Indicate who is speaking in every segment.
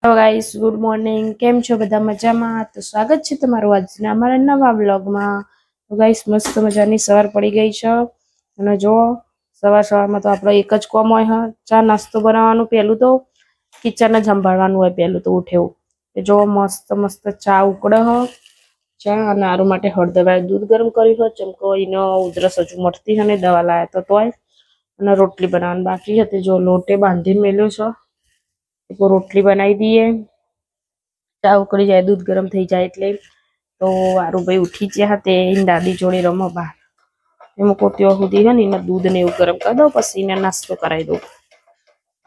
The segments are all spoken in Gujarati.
Speaker 1: Hello guys, good morning. કેમ છો બધા? મજામાં? તો સ્વાગત છે તમારું આજના અમારા નવા વ્લોગમાં. તો ગાઈસ, મસ્ત મજાની સવાર પડી ગઈ છે અને જો સવારમાં તો આપણો એક જ કામ હોય, ચા નાસ્તો બનાવવાનું. પહેલું તો કિચન જ સંભાળવાનું હોય, પહેલું તો ઉઠેવું જો મસ્ત મસ્ત ચા ઉકળે હ. ચા અને આરું માટે હળદર દૂધ ગરમ કર્યું હોય, ચમકો એનો ઉધરસ હજુ મટતી અને દવા લાયા તો તોય અને રોટલી બનાવવાની બાકી હતી. જો લોટે બાંધી મેલ્યો છે, રોટલી બનાવી દઈએ. ચા ઉકળી જાય, દૂધ ગરમ થઈ જાય એટલે તો આરું ભાઈ ઉઠી ગયા તે દાદી જોડે રમો બહાર. એમ ત્યાં સુધી હે ને એમાં દૂધ ને એવું ગરમ કરી દઉં, પછી એને નાસ્તો કરાવી દઉં.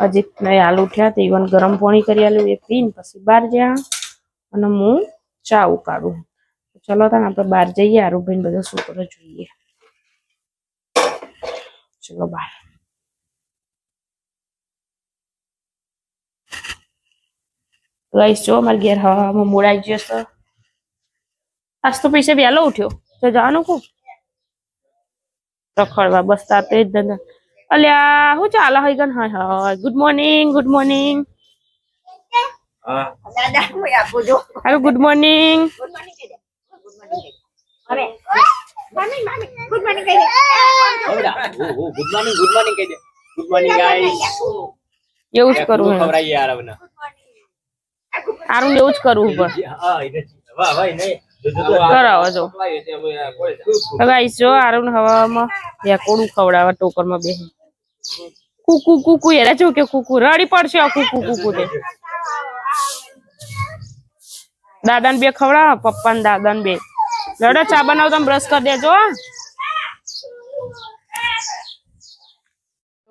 Speaker 1: અજીત ને હાલ ઉઠ્યા તે ઈવન ગરમ પાણી કરી આલ્યું, એ પીને પછી બહાર ગયા અને હું ચા ઉકાળું. ચલો તાને આપણે બહાર જઈએ, આરું ભાઈ બધા શું કરે જોઈએ. ચલો બહાર. ગાઈસ જો અમારે ઘેર હવામાં મોડાઈ ગયો છે. આજ તો પૈસે વહેલો ઉઠ્યો તો જવાનું કુ રખડવા બસ તાર તે જ ધંધા. અલ્યા હું ચાલે હોય ગન. હા હા, good morning, good morning. Hello, good morning.
Speaker 2: હવે મમ્મી ગુડ મોર્નિંગ કહી દે. ગુડ મોર્નિંગ કહી દે. Good morning guys.
Speaker 1: એવું જ કરું
Speaker 2: ખવરાઈ યાર હવે.
Speaker 1: આરું એવું જ કરવું પડે.
Speaker 2: હા ઈ વાહ ભાઈ નહીં
Speaker 1: કરાવો જો. ગાઈસ જો આરું હવામાં કોડું ખવડાવવા ટોકરમાં બેહી. કુકુ કુકુ એરા જો કે કુકુ રડી પડશે. આ કુકુ કુકુ તે દાદાને બે ખવડાવ, પપ્પા ને દાદાને બે. લડો ચા બનાવ, તમે બ્રશ કરી દેજો.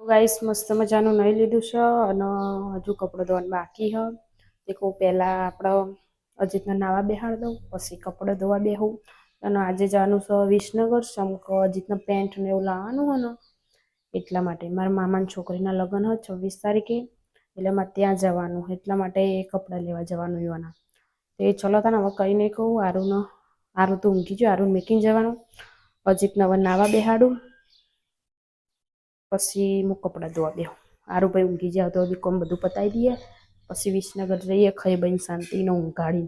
Speaker 1: ગાઈસ મસ્ત મજાનું નહીં લીધું છે અને હજુ કપડું ધોવાનું બાકી હ. દેખો પહેલા આપણે અજીતને નાવા બેહાડ દઉં, પછી કપડું ધોવા બેહું. અને આજે જવાનું છે વિસનગર, સમકો અજીતને પેન્ટ ને એવું લાવવાનું હોય ને એટલા માટે. મારા મામાની છોકરીના લગ્ન હોય 26 તારીખે, એટલે મારે ત્યાં જવાનું, એટલા માટે કપડાં લેવા જવાનું એવાના. તો એ ચલો તને હવે કઈ નહીં કહું. આરું તો ઊંઘી ગયો, આરું મેકીને જવાનું. અજીતને હવે નાવા બેહાડું, પછી હું કપડાં ધોવા બેહું. આરું ભાઈ ઊંઘી જાવ તો બી કોમ બધું પતાવી દઈએ, પછી વિસનગર જઈએ ખાઈ બઈને શાંતિનો ઊંઘાડી.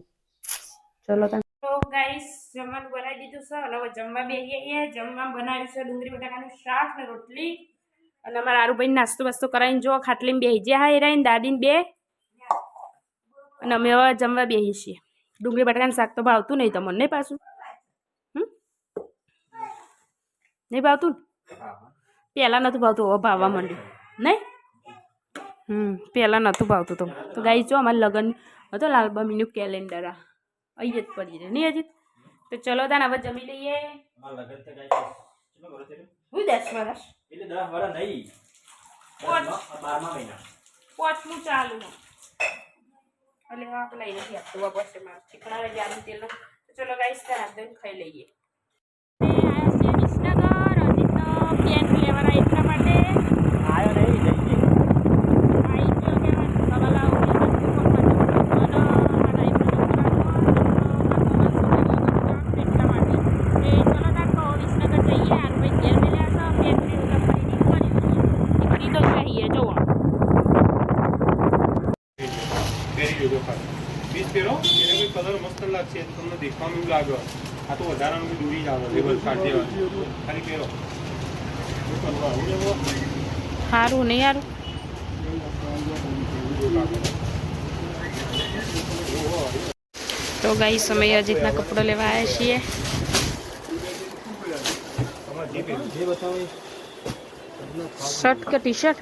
Speaker 1: ચલો તને. તો ગાઈસ જમવાનું બનાવી દીધું છે અને હવે જમવા બેસીએ. જમવા બનાવ્યું છે ડુંગળી બટાકાનું શાક ને રોટલી. અને અમારા આરુભાઈ નાસ્તો વાસ્તો કરાવીને જો ખાટલીમાં બેસી જ્યાં હા રહીને દાદીને બે. અને અમે હવે જમવા બેસી છીએ. ડુંગળી બટાકાનું શાક તો ભાવતું નહીં તમને, નહીં પાછું? નહીં ભાવતું ને? પહેલાં નહોતું ભાવતું, હવે ભાવવા માંડ્યું નહીં? પહેલાં નહોતું ભાવતું તો ગાઈસ જો અમારે લગ્ન હતો લાલબામીનું કેલેન્ડર અહીં જ પડી રહે નહીં હજી. તો ચલો તાને હવે જમી લઈએ. હું 10 વર્ષ એટલે 10 વર્ષ નહીં, 12મા મહિના 5મું ચાલુ એટલે આપણે લઈ નથી આપતું પછી મારે ચીકણા રજાનું તેલ. ચલો ગાઈસ તાર દઈને ખાઈ લઈએ.
Speaker 3: કલર મસ્ત લાગશે, તમને દેખવામાં એવું લાગે. આ તો વધારાનું દોરી જ આવે, લેબલ કાઢી દેવાનું, ખાલી પહેરો.
Speaker 1: સારું નહીં યાર. તો ગાઈસ અમે અજીતના કપડો લેવા આવ્યા છીએ. શર્ટ કે ટી શર્ટ?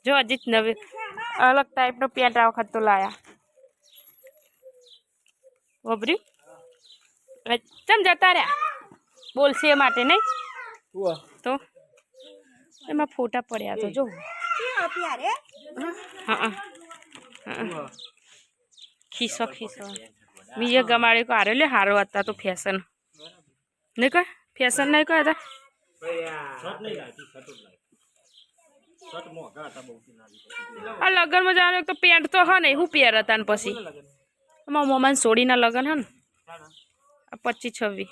Speaker 1: જો અજીત નવે અલગ ટાઈપનો પેન્ટ આ વખત તો લાયા. વબર્યું ચમ જતા રહ્યા બોલશે એ માટે નહીં તો એમાં ફોટા પડ્યા તો જો. હા ખીસો બીજે ગમાડે કો હારે લે હારો હતા તો ફેશન નહીં કહે, ફેશન નહીં કહે હતા. આ લગ્નમાં જવાનું તો પેન્ટ તો હા નહીં હું પહેર હતા ને પછી અમારા મમ્માને સોડીના લગ્ન હે ને 25-26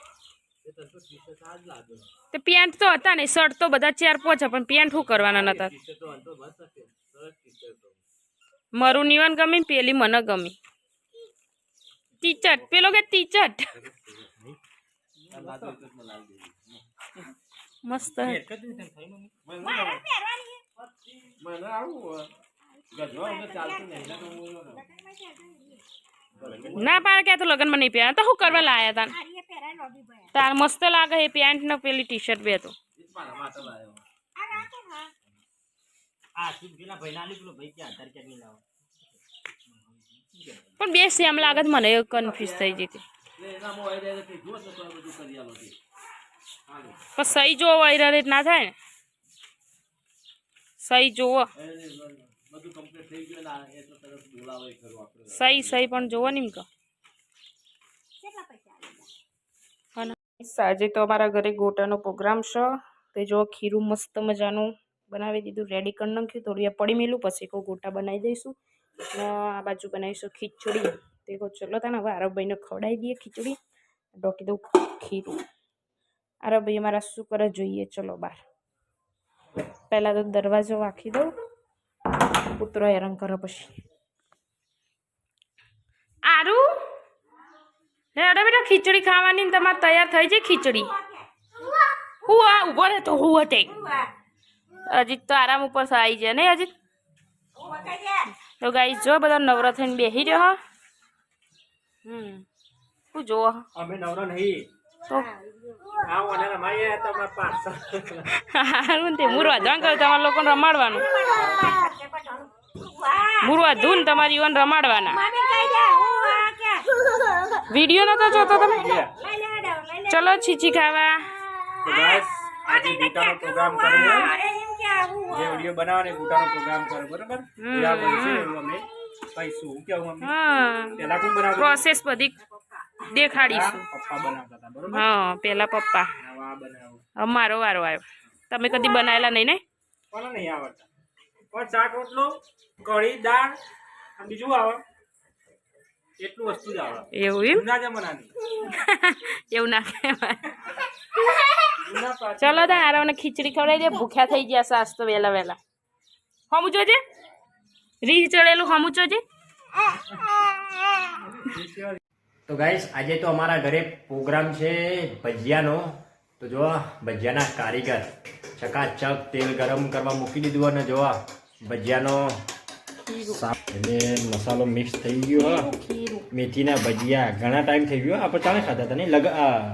Speaker 1: તે પેન્ટ તો હતા ને શર્ટ તો બધા 4-5 પણ પેન્ટ શું કરવાના નતા મારું નીવન ગમી પેલી મને ગમી ટીચટ પેલો કે ટીચટ મસ્ત ના પાર કે તો લગન માં નહીં પહેરા તો શું કરવા લાયા તા તાર મસ્ત લાગે એ પેન્ટ ને પેલી ટી શર્ટ બે તો પણ બે સેમ લાગે મને કન્ફ્યુઝ થઈ જતી પણ સહી જોવો વાયરલ ના થાય ને સહી જોવો સહી પણ જોવો ને એમ કહો આજે તો અમારા ઘરે ગોટાનો પ્રોગ્રામ છે તે જો ખીરું મસ્ત મજાનું બનાવી દીધું રેડી કરી નાખ્યું થોડી પડી મેલું પછી કોઈ ગોટા બનાવી દઈશું અને આ બાજુ બનાવીશું ખીચડી તે કહો ચલો તને હવે આરબભાઈને ખવડાવી દઈએ ખીચડી ડોકી દઉં ખીરું આરબભાઈ અમારા શું કરે જોઈએ ચલો બહાર પહેલાં તો દરવાજો વાંખી દઉં કૂતરો હેરાન કરે પછી આરું હેડો બેટા ખીચડી ખાવાની ને તમારે તૈયાર થઈ જાય ખીચડી હું આ ઉભો રહે તો હું હટે અજીત તો આરામ ઉપર આવી જાય નહીં અજીત તો ગાઈસ જો બધા નવરા થઈને બેસી રહ્યો શું જોવો
Speaker 2: અમે નવરા નહીં
Speaker 1: તો
Speaker 2: હારું
Speaker 1: તે હું રધણ કરું તમારા લોકોને રમાડવાનું હું વધુ ને તમારી યુવાન રમાડવાના વિડીયો નતો જોતો તમે ચલો છીછી ખાવા
Speaker 2: આજે ગોટાનો પ્રોગ્રામ કર્યો જે વિડિયો બનાવવાનો ગોટાનો પ્રોગ્રામ કર્યો બરોબર યા બનશે એવું અમે કહીશું હું કેવું અમે પહેલા કોણ બનાવતો
Speaker 1: પ્રોસેસ બધી દેખાડીશું
Speaker 2: પપ્પા બનાવતા હતા બરોબર
Speaker 1: હા પેલા પપ્પા
Speaker 2: આ બનાવો
Speaker 1: અમારો વારો આવ્યો તમે કદી બનાવેલા નહીં ને
Speaker 2: કોને નહીં આવડતા પણ શાક રોટલો કઢી દાળ અને બીજું આવે એટલું વસ્તુ જ આવે
Speaker 1: એવું એમ
Speaker 2: જૂના જમાનાની
Speaker 1: એવું ના કહેવાય ચલો તા આરામને ખીચડી ખવડાવી દે ભૂખ્યા થઈ ગયા સાસ તો વહેલા વહેલા હમું જોજે રીહ ચડેલું હમું જોજે
Speaker 2: તો ગાઈસ આજે તો અમારા ઘરે પ્રોગ્રામ છે ભજીયાનો તો જો ભજીયાના કારીગર ચકાચક તેલ ગરમ કરવા મૂકી દીધું અને જો ભજીયાનો એટલે મસાલો મિક્સ થઈ ગયો મેથીના ભજીયા ઘણા ટાઈમ થઈ ગયો આપણે ચાલે ખાતા હતા નહીં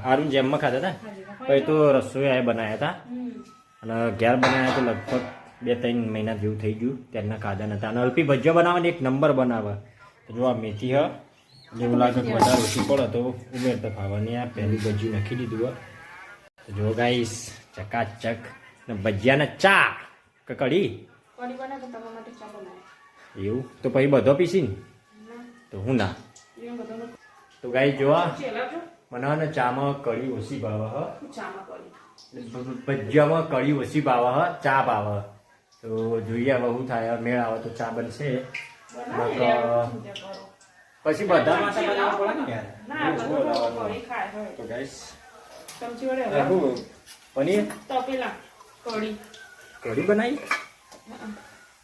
Speaker 2: આરું જેમમાં ખાતા હતા પછી તો રસોઈ આ બનાવ્યા હતા અને ઘેર બનાવ્યા તો લગભગ 2-3 મહિના જેવું થઈ ગયું ત્યારના ખાધા નતા અને અલ્પી ભજીયા બનાવવાની એક નંબર બનાવે તો જો આ મેથી હ જેવું લાગે વધારે ઓછી પડે તો ઉમેરતા ખાવાની આ પહેલી ભજીયું નાખી દીધું તો જો ગાઈસ ચકાચક ને ભજીયાને ચા કે કઢી એવું તો પછી બધો પીસીને તો હું ના તો ગાઈસ જોવા મને ચામાં કઢી ઓછી ભાવે હ ભજીયામાં કઢી ઓછી ભાવે હ ચા ભાવે તો જોઈએ હવે શું થાય મેળ આવે તો ચા બનશે પછી બધા માટે બનાવવા પડે ને યાર તો ગાઈસ પનીર કઢી બનાવી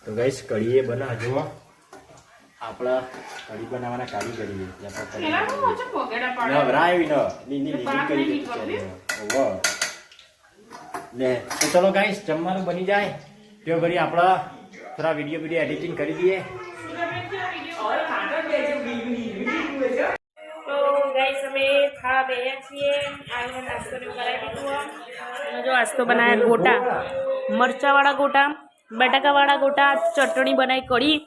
Speaker 2: તો ગાઈસ કઢી એ બના જો આપણા કઢી બનાવવાના કારીગરી લે તો ચલો ગાઈસ જમવાનું બની જાય તો ઘડી આપણા થોડા વિડીયો એડિટિંગ કરી દઈએ
Speaker 1: તો ગાઈસ અમે ખાવા બેઠા છીએ આવીને નાસ્તો કરાવી દીધું અને જો નાસ્તો બનાવ્યા ગોટા મરચાવાળા ગોટા બટાકાવાળા ગોટા ચટણી બનાવી કઢી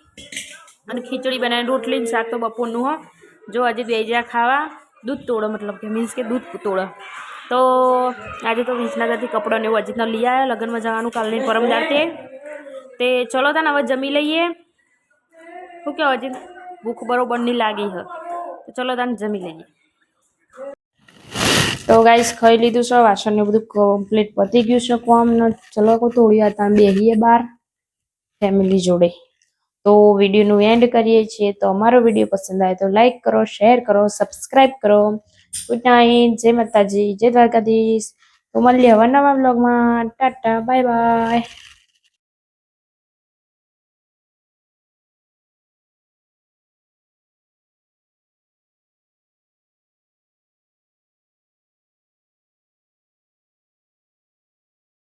Speaker 1: અને ખીચડી બનાવી રોટલી ને શાક તો બપોરનું હો જો આજે બેજા ખાવા દૂધ તોડો મતલબ કે મીન્સ કે દૂધ તોડો તો આજે તો વિસનગરથી કપડાં એવું અજીતના લઈ આવ્યા લગ્નમાં જવાનું કાલની પરમ જાતે તે ચલો તને હવે જમી લઈએ શું કહેવાય અજીત ભૂખ બરોબર નહીં લાગી હ તો ચલો તને જમી લઈએ તો ગાઈસ ખાઈ લીધું છે વાસણ ને બધું કમ્પ્લીટ પતી ગયું છે કોમ ને ચલો કો તોડ્યા હતા બેહીએ બહાર ફેમિલી જોડે. તો વિડીયોનું એન્ડ કરીએ છીએ. તો અમારો વિડીયો પસંદ આવે તો લાઈક કરો, શેર કરો, સબસ્ક્રાઈબ કરો. ગુડ નાઇટ, જય માતાજી, જય દ્વારકાધીશ. તો મળીએ હવે નવા બ્લોગમાં. Tata, bye bye.